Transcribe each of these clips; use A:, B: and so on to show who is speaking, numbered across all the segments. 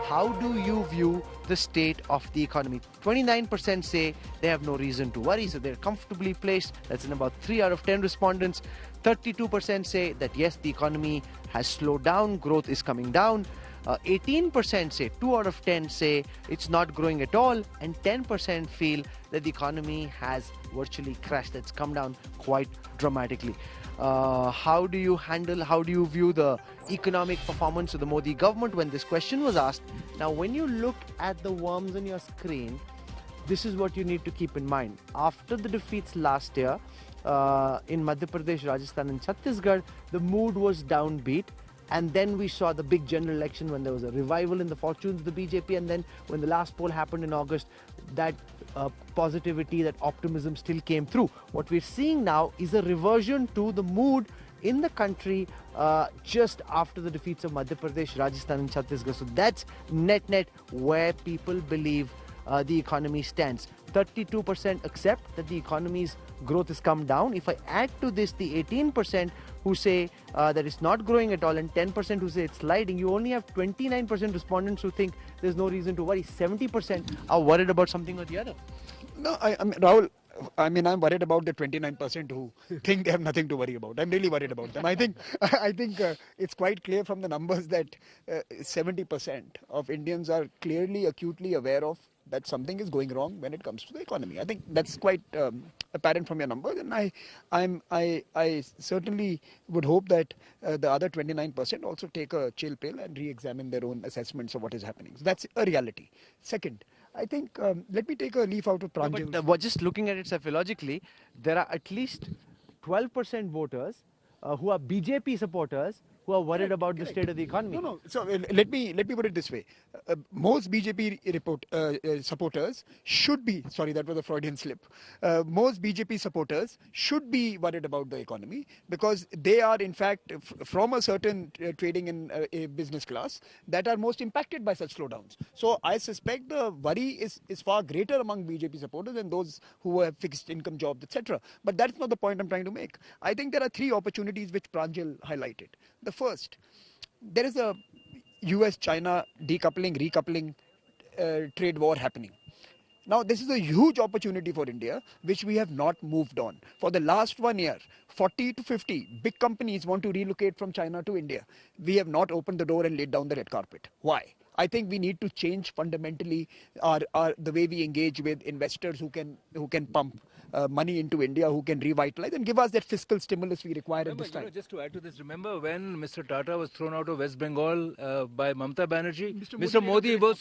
A: how do you view the state of the economy? 29% say they have no reason to worry, so they're comfortably placed. That's in about 3 out of 10 respondents. 32% say that yes, the economy has slowed down, growth is coming down. 18% say, 2 out of 10 say it's not growing at all, and 10% feel that the economy has virtually crashed. That's come down quite dramatically. How do you view the economic performance of the Modi government when this question was asked? Now, when you look at the worms on your screen, this is what you need to keep in mind. After the defeats last year in Madhya Pradesh, Rajasthan and Chhattisgarh, the mood was downbeat. And then we saw the big general election when there was a revival in the fortunes of the BJP. And then when the last poll happened in August, that positivity, that optimism still came through. What we're seeing now is a reversion to the mood in the country just after the defeats of Madhya Pradesh, Rajasthan and Chhattisgarh. So that's net where people believe the economy stands. 32% accept that the economy's growth has come down. If I add to this the 18% who say that it's not growing at all and 10% who say it's sliding, you only have 29% respondents who think there's no reason to worry. 70% are worried about something or the other.
B: No, I mean, Rahul, I'm worried about the 29% who think they have nothing to worry about. I'm really worried about them. I think it's quite clear from the numbers that 70% of Indians are clearly, acutely aware of that something is going wrong when it comes to the economy. I think that's quite apparent from your numbers, and I certainly would hope that the other 29% also take a chill pill and re-examine their own assessments of what is happening. So that's a reality. Second, I think let me take a leaf out of Pranjal's.
A: No, but just looking at it psychologically, there are at least 12% voters who are BJP supporters who are worried about the state of the economy.
B: No. So let me put it this way: most BJP supporters should be. Sorry, that was a Freudian slip. Most BJP supporters should be worried about the economy because they are, in fact, from a certain trading in a business class that are most impacted by such slowdowns. So I suspect the worry is far greater among BJP supporters than those who have fixed income jobs, etc. But that's not the point I'm trying to make. I think there are three opportunities which Pranjal highlighted. The first, there is a US-China decoupling, recoupling trade war happening. Now, this is a huge opportunity for India, which we have not moved on. For the last 1 year, 40 to 50 big companies want to relocate from China to India. We have not opened the door and laid down the red carpet. Why? I think we need to change fundamentally the way we engage with investors who can pump money into India, who can revitalize and give us that fiscal stimulus we require at this time.
C: Just to add to this, remember when Mr. Tata was thrown out of West Bengal by Mamata Banerjee? Mr. Modi was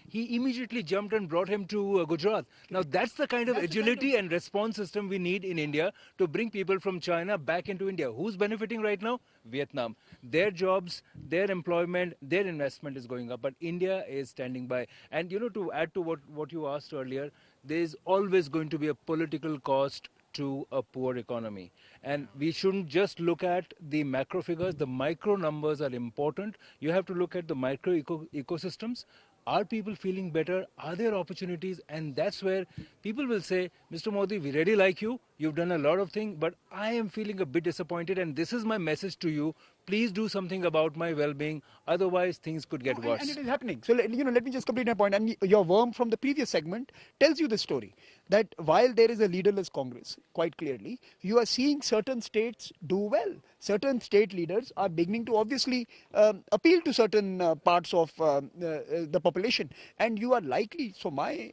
C: he immediately jumped and brought him to Gujarat. Now that's the kind of agility and response system we need in India to bring people from China back into India. Who's benefiting right now? Vietnam. Their jobs, their employment, their investment is going up, but India is standing by. And to add to what you asked earlier, there is always going to be a political cost to a poor economy. And we shouldn't just look at the macro figures. The micro numbers are important. You have to look at the micro ecosystems. Are people feeling better? Are there opportunities? And that's where people will say, Mr. Modi, we really like you. You've done a lot of things, but I am feeling a bit disappointed. And this is my message to you. Please do something about my well-being. Otherwise, things could get worse.
B: And it is happening. So, let me just complete my point. And your worm from the previous segment tells you the story. That while there is a leaderless Congress, quite clearly, you are seeing certain states do well. Certain state leaders are beginning to obviously appeal to certain parts of the population. And you are likely, so my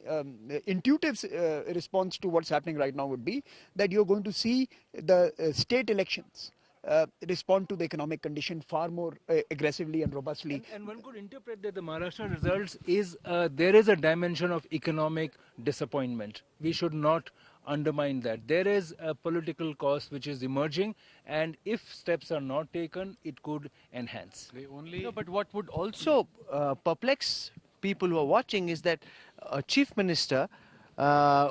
B: intuitive response to what's happening right now would be that you're going to see the state elections respond to the economic condition far more aggressively and robustly.
C: And one could interpret that the Maharashtra results is there is a dimension of economic disappointment. We should not undermine that. There is a political cost which is emerging, and if steps are not taken, it could enhance.
A: But what would also perplex people who are watching is that a chief minister,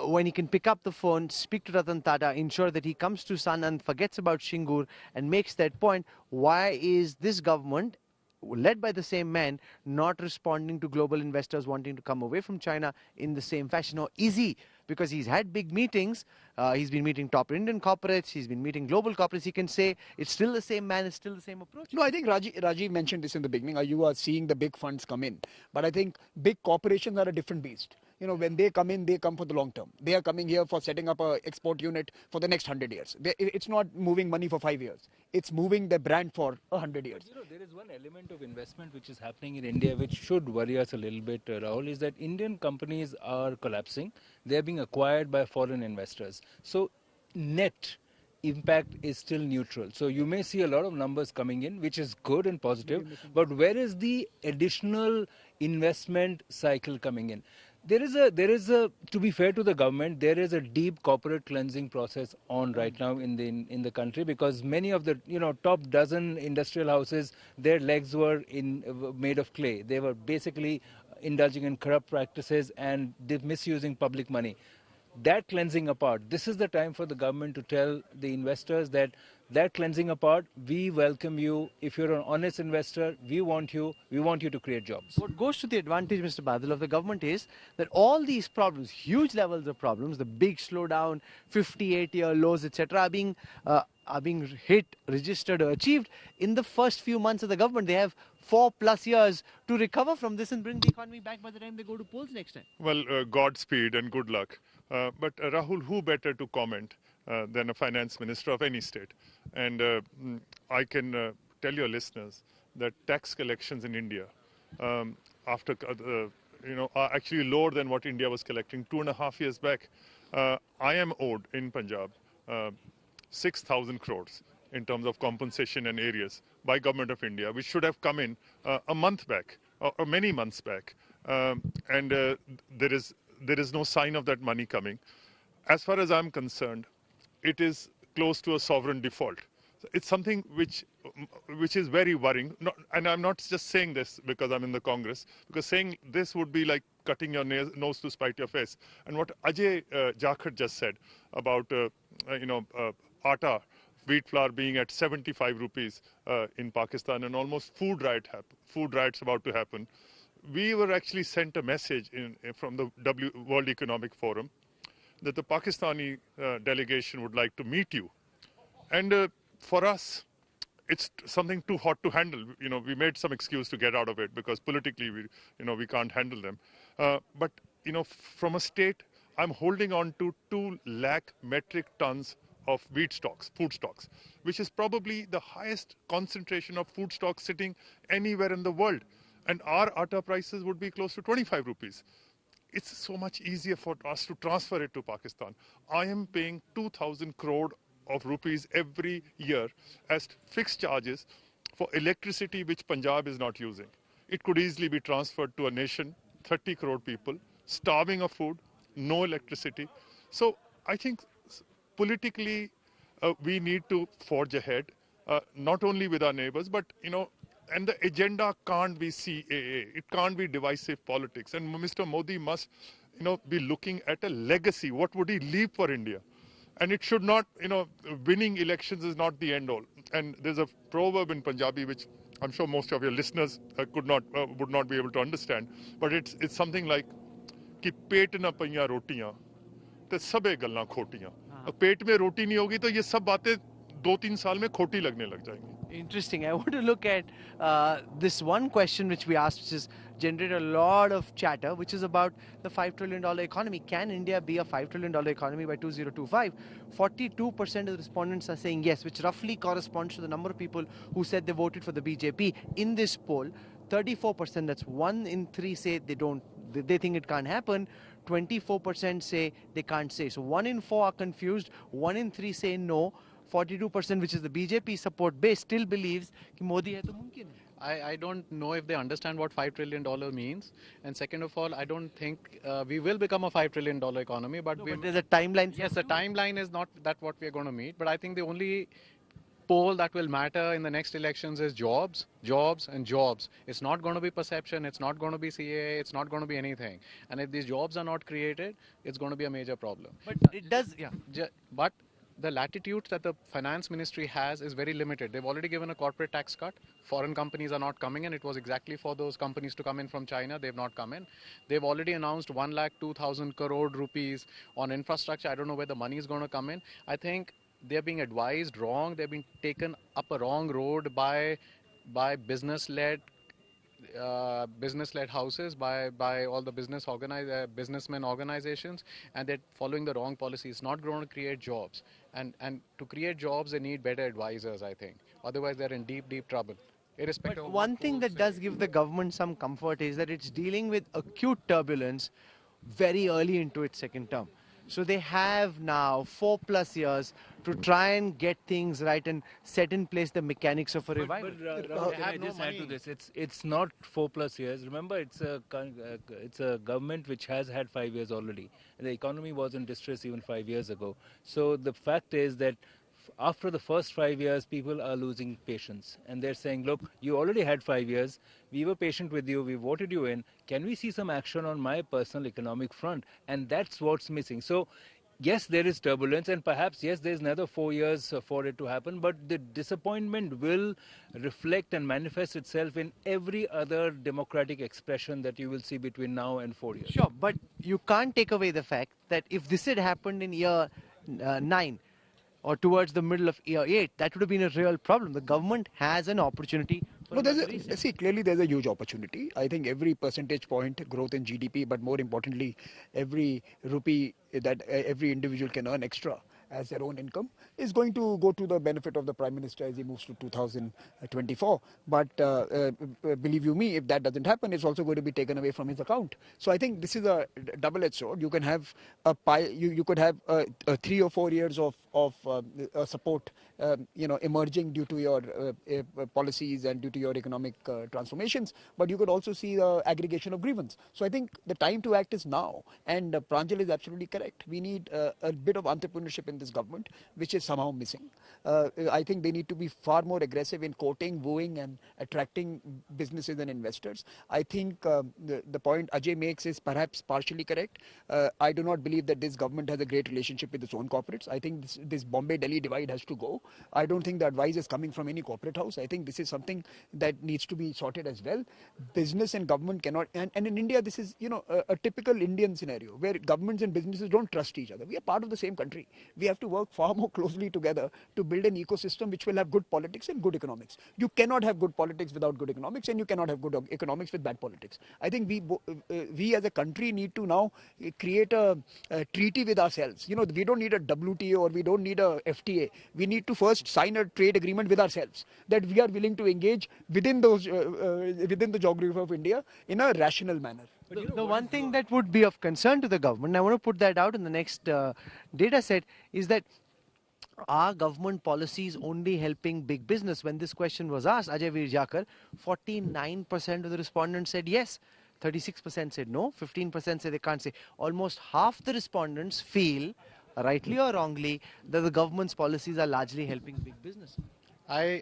A: when he can pick up the phone, speak to Ratan Tata, ensure that he comes to Sanand, forgets about Shingur and makes that point, why is this government, led by the same man, not responding to global investors wanting to come away from China in the same fashion? Or is he because he's had big meetings. He's been meeting top Indian corporates. He's been meeting global corporates. He can say it's still the same man. It's still the same approach.
B: No, I think Rajiv mentioned this in the beginning. You are seeing the big funds come in. But I think big corporations are a different beast. When they come in, they come for the long term. They are coming here for setting up a export unit for the next 100 years. It's not moving money for 5 years. It's moving the brand for 100 years.
C: But, there is one element of investment which is happening in India which should worry us a little bit, Rahul, is that Indian companies are collapsing. They are being acquired by foreign investors. So net impact is still neutral. So you may see a lot of numbers coming in, which is good and positive. But where is the additional investment cycle coming in? There is a, to be fair to the government, there is a deep corporate cleansing process on right now in the country, because many of the top dozen industrial houses, their legs were made of clay. They were basically indulging in corrupt practices and misusing public money. That cleansing apart, this is the time for the government to tell the investors that cleansing apart, we welcome you. If you're an honest investor, we want you to create jobs.
A: What goes to the advantage, Mr. Badal, of the government is that all these problems, huge levels of problems, the big slowdown, 58-year lows, etc., are being hit, registered, or achieved in the first few months of the government. They have 4+ years to recover from this and bring the economy back by the time they go to polls next time.
D: Well, Godspeed and good luck. But Rahul, who better to comment than a finance minister of any state? And I can tell your listeners that tax collections in India are actually lower than what India was collecting 2.5 years back. I am owed in Punjab 6,000 crores in terms of compensation and areas by Government of India, which should have come in a month back or many months back. And there is no sign of that money coming. As far as I'm concerned, it is close to a sovereign default. It's something which is very worrying. And I'm not just saying this because I'm in the Congress, because saying this would be like cutting your nose to spite your face. And what Ajay Jakhar just said about, atta, wheat flour being at 75 rupees in Pakistan, and almost food riots about to happen. We were actually sent a message from the World Economic Forum that the Pakistani delegation would like to meet you. And for us, it's something too hot to handle. We made some excuse to get out of it because politically we can't handle them. But from a state, I'm holding on to 2 lakh metric tons of food stocks, which is probably the highest concentration of food stocks sitting anywhere in the world. And our atta prices would be close to 25 rupees. It's so much easier for us to transfer it to Pakistan. I am paying 2,000 crore of rupees every year as fixed charges for electricity which Punjab is not using. It could easily be transferred to a nation, 30 crore people, starving of food, no electricity. So I think politically we need to forge ahead, not only with our neighbors, but and the agenda can't be CAA. It can't be divisive politics. And Mr. Modi must, be looking at a legacy. What would he leave for India? And it should not, winning elections is not the end all. And there's a proverb in Punjabi which I'm sure most of your listeners would not be able to understand. But it's something like कि पेट न पईयां रोटियां ते सबे गल्लां खोटियां. पेट में रोटी नहीं होगी तो ये सब बातें 2-3 साल में खोटी लगने लग जाएंगी.
A: Interesting. I want to look at this one question which we asked, which has generated a lot of chatter, which is about the $5 trillion economy. Can India be a $5 trillion economy by 2025? 42% of the respondents are saying yes, which roughly corresponds to the number of people who said they voted for the BJP in this poll. 34%, that's 1 in 3 say they think it can't happen. 24% say they can't say. So 1 in 4 are confused, 1 in 3 say no. 42%, which is the BJP support base, still believes that Modi hai to mumkin hai.
E: I don't know if they understand what $5 trillion means. And second of all, I don't think we will become a $5 trillion economy. But
A: there's a timeline.
E: Yes, the timeline is not that what we are going to meet. But I think the only poll that will matter in the next elections is jobs, jobs and jobs. It's not going to be perception. It's not going to be CAA. It's not going to be anything. And if these jobs are not created, it's going to be a major problem.
A: But it does, yeah.
E: But the latitude that the finance ministry has is very limited. They've already given a corporate tax cut. Foreign companies are not coming in. It was exactly for those companies to come in from China. They've not come in. They've already announced 1,02,000 crore rupees on infrastructure. I don't know where the money is going to come in. I think they're being advised wrong. They're being taken up a wrong road by business-led houses, by all the businessmen organizations, and they're following the wrong policy. It's not going to create jobs, and to create jobs they need better advisors, I think. Otherwise they're in deep trouble. Irrespective
A: But
E: of
A: one
E: what
A: thing
E: polls
A: that
E: say.
A: does give the government some comfort is that it's dealing with acute turbulence very early into its second term. So they have now 4+ years to try and get things right and set in place the mechanics of a revival.
C: But Rahul,
E: They
C: can
E: have
C: I
E: no
C: just add to
E: money.
C: this? It's not 4+ years. Remember, it's a government which has had 5 years already. The economy was in distress even 5 years ago. So the fact is that after the first 5 years, people are losing patience, and they're saying, "Look, you already had 5 years. We were patient with you. We voted you in. Can we see some action on my personal economic front?" And that's what's missing. So. Yes, there is turbulence, and perhaps, yes, there's another 4 years for it to happen, but the disappointment will reflect and manifest itself in every other democratic expression that you will see between now and 4 years.
A: Sure, but you can't take away the fact that if this had happened in year 9 or towards the middle of year 8, that would have been a real problem. The government has an opportunity for
B: No,
A: another reset.
B: clearly there's a huge opportunity. I think every percentage point growth in GDP, but more importantly, every rupee that every individual can earn extra as their own income is going to go to the benefit of the Prime Minister as he moves to 2024. But believe you me, if that doesn't happen, it's also going to be taken away from his account. So I think this is a double-edged sword. You can have a you could have 3 or 4 years of support, emerging due to your policies and due to your economic transformations. But you could also see the aggregation of grievance. So I think the time to act is now. And Pranjal is absolutely correct. We need a bit of entrepreneurship in this government, which is somehow missing. I think they need to be far more aggressive in courting, wooing, and attracting businesses and investors. I think the point Ajay makes is perhaps partially correct. I do not believe that this government has a great relationship with its own corporates. I think this Bombay-Delhi divide has to go. I don't think the advice is coming from any corporate house. I think this is something that needs to be sorted as well. Business and government cannot, and in India, this is a typical Indian scenario where governments and businesses don't trust each other. We are part of the same country. We have to work far more closely together to build an ecosystem which will have good politics and good economics. You cannot have good politics without good economics, and you cannot have good economics with bad politics. I think we as a country need to now create a treaty with ourselves. We don't need a WTO or we don't need a FTA. We need to first sign a trade agreement with ourselves that we are willing to engage within those within the geography of India in a rational manner.
A: The one thing that would be of concern to the government, and I want to put that out in the next data set, is that are government policies only helping big business? When this question was asked, Ajay Virjakar, 49% of the respondents said yes. 36% said no, 15% said they can't say. Almost half the respondents feel, rightly or wrongly, that the government's policies are largely helping big business.
E: I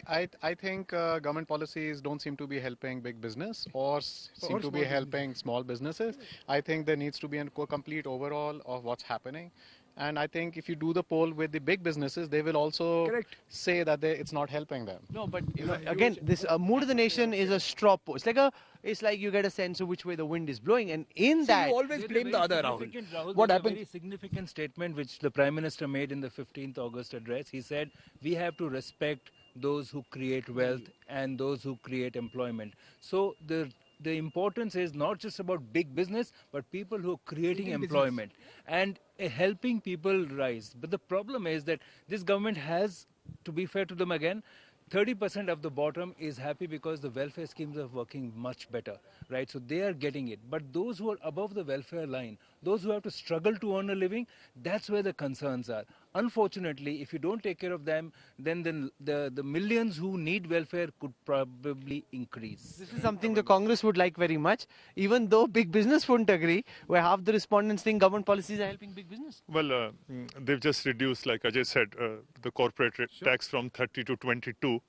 E: think government policies don't seem to be helping big business or seem to be helping small businesses. I think there needs to be a complete overall of what's happening. And I think if you do the poll with the big businesses, they will also say that it's not helping them.
A: No, but again, this mood of the nation is a straw poll. It's like you get a sense of which way the wind is blowing, and in that
B: you always blame the other, Rahul. What
C: A
B: happened?
C: very significant statement which the Prime Minister made in the 15th August address. He said, we have to respect those who create wealth and those who create employment. So the importance is not just about big business, but people who are creating employment and helping people rise. But the problem is that this government has, to be fair to them again, 30% of the bottom is happy because the welfare schemes are working much better, right? So they are getting it. But those who are above the welfare line, those who have to struggle to earn a living, that's where the concerns are. Unfortunately, if you don't take care of them, then the millions who need welfare could probably increase.
A: this is something the Congress would like very much, even though big business wouldn't agree, where half the respondents think government policies are helping big business.
D: Well, they've just reduced, like Ajay said, the corporate tax from 30 to 22,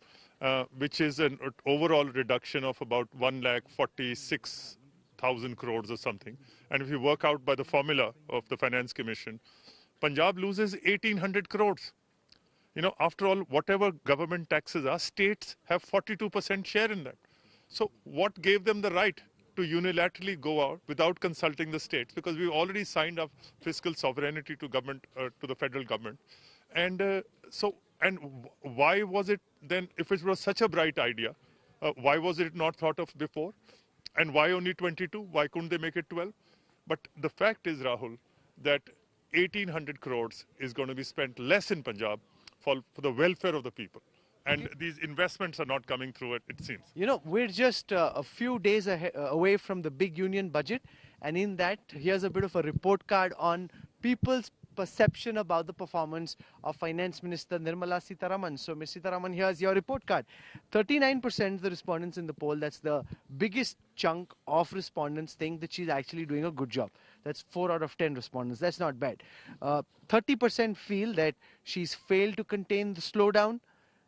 D: which is an overall reduction of about 1,46,000 crores or something. And if you work out by the formula of the Finance Commission, Punjab loses 1,800 crores After all, whatever government taxes are, states have 42% share in that. So what gave them the right to unilaterally go out without consulting the states? Because we've already signed up fiscal sovereignty to government, to the federal government. Why was it then, if it was such a bright idea, why was it not thought of before? And why only 22? Why couldn't they make it 12? But the fact is, Rahul, that 1,800 crores is going to be spent less in Punjab for the welfare of the people. And these investments are not coming through it seems.
A: We're just a few days away from the big union budget. And in that, here's a bit of a report card on people's perception about the performance of Finance Minister Nirmala Sitharaman. So, Ms. Sitharaman, here's your report card. 39% of the respondents in the poll, that's the biggest chunk of respondents, think that she's actually doing a good job. That's 4 out of 10 respondents. That's not bad. 30% feel that she's failed to contain the slowdown.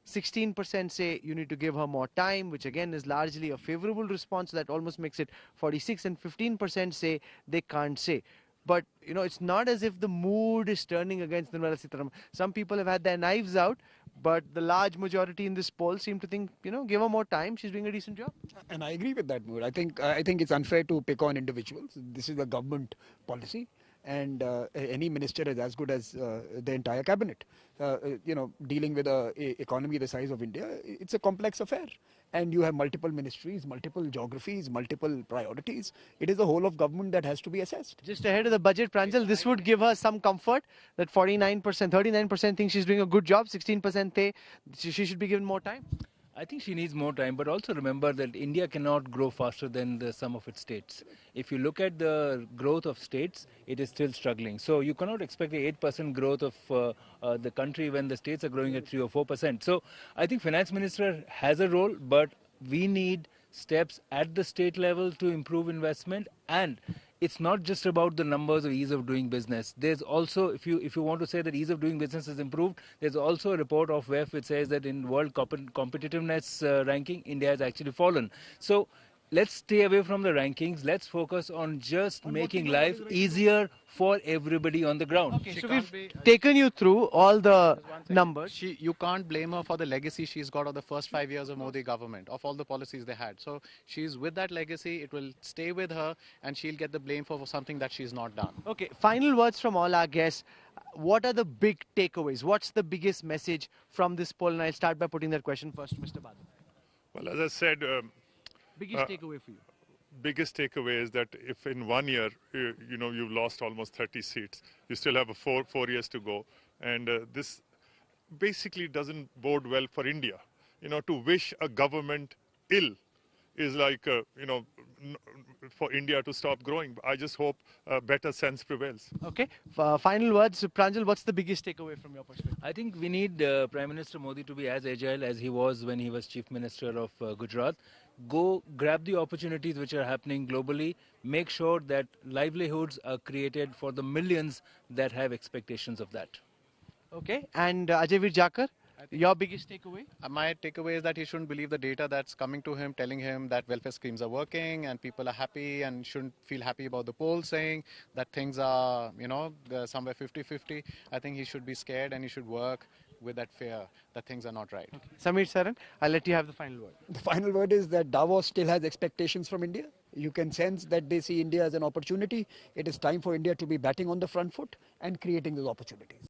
A: 16% say you need to give her more time, which again is largely a favorable response. That almost makes it 46, and 15% say they can't say. But, it's not as if the mood is turning against Nirmala Sitharaman. Some people have had their knives out, but the large majority in this poll seem to think, give her more time. She's doing a decent job.
B: And I agree with that mood. I think it's unfair to pick on individuals. This is a government policy. And any minister is as good as the entire cabinet. Dealing with an economy the size of India, it's a complex affair. And you have multiple ministries, multiple geographies, multiple priorities. It is the whole of government that has to be assessed.
A: Just ahead of the budget, Pranjal, this would give her some comfort that 39% think she's doing a good job, 16% think she should be given more time.
C: I think she needs more time, but also remember that India cannot grow faster than the sum of its states. If you look at the growth of states, it is still struggling. So you cannot expect the 8% growth of the country when the states are growing at 3 or 4%. So I think Finance Minister has a role, but we need steps at the state level to improve investment. And it's not just about the numbers of ease of doing business. There's also, if you want to say that ease of doing business has improved, there's also a report of WEF which says that in world competitiveness ranking, India has actually fallen. So let's stay away from the rankings. Let's focus on just making life easier for everybody on the ground.
A: Okay, so we've taken you through all the numbers.
E: You can't blame her for the legacy she's got of the first 5 years of Modi government, of all the policies they had. So she's with that legacy. It will stay with her, and she'll get the blame for something that she's not done.
A: Okay, final words from all our guests. What are the big takeaways? What's the biggest message from this poll? And I'll start by putting that question first to Mr. Badal.
D: Well, as I said,
A: Biggest takeaway for you?
D: biggest takeaway is that if in 1 year, you've lost almost 30 seats, you still have 4 years to go. And this basically doesn't bode well for India. To wish a government ill is like, for India to stop growing. I just hope better sense prevails.
A: Okay. Final words. Pranjal, what's the biggest takeaway from your perspective?
C: I think we need Prime Minister Modi to be as agile as he was when he was Chief Minister of Gujarat. Go grab the opportunities which are happening globally. Make sure that livelihoods are created for the millions that have expectations of that.
A: Okay. And Ajay Veer Jakar, your biggest takeaway?
E: My takeaway is that he shouldn't believe the data that's coming to him, telling him that welfare schemes are working and people are happy, and shouldn't feel happy about the polls saying that things are, somewhere 50-50. I think he should be scared, and he should work with that fear that things are not right.
A: Okay. Samir Saran, I'll let you have the final word.
B: The final word is that Davos still has expectations from India. You can sense that they see India as an opportunity. It is time for India to be batting on the front foot and creating those opportunities.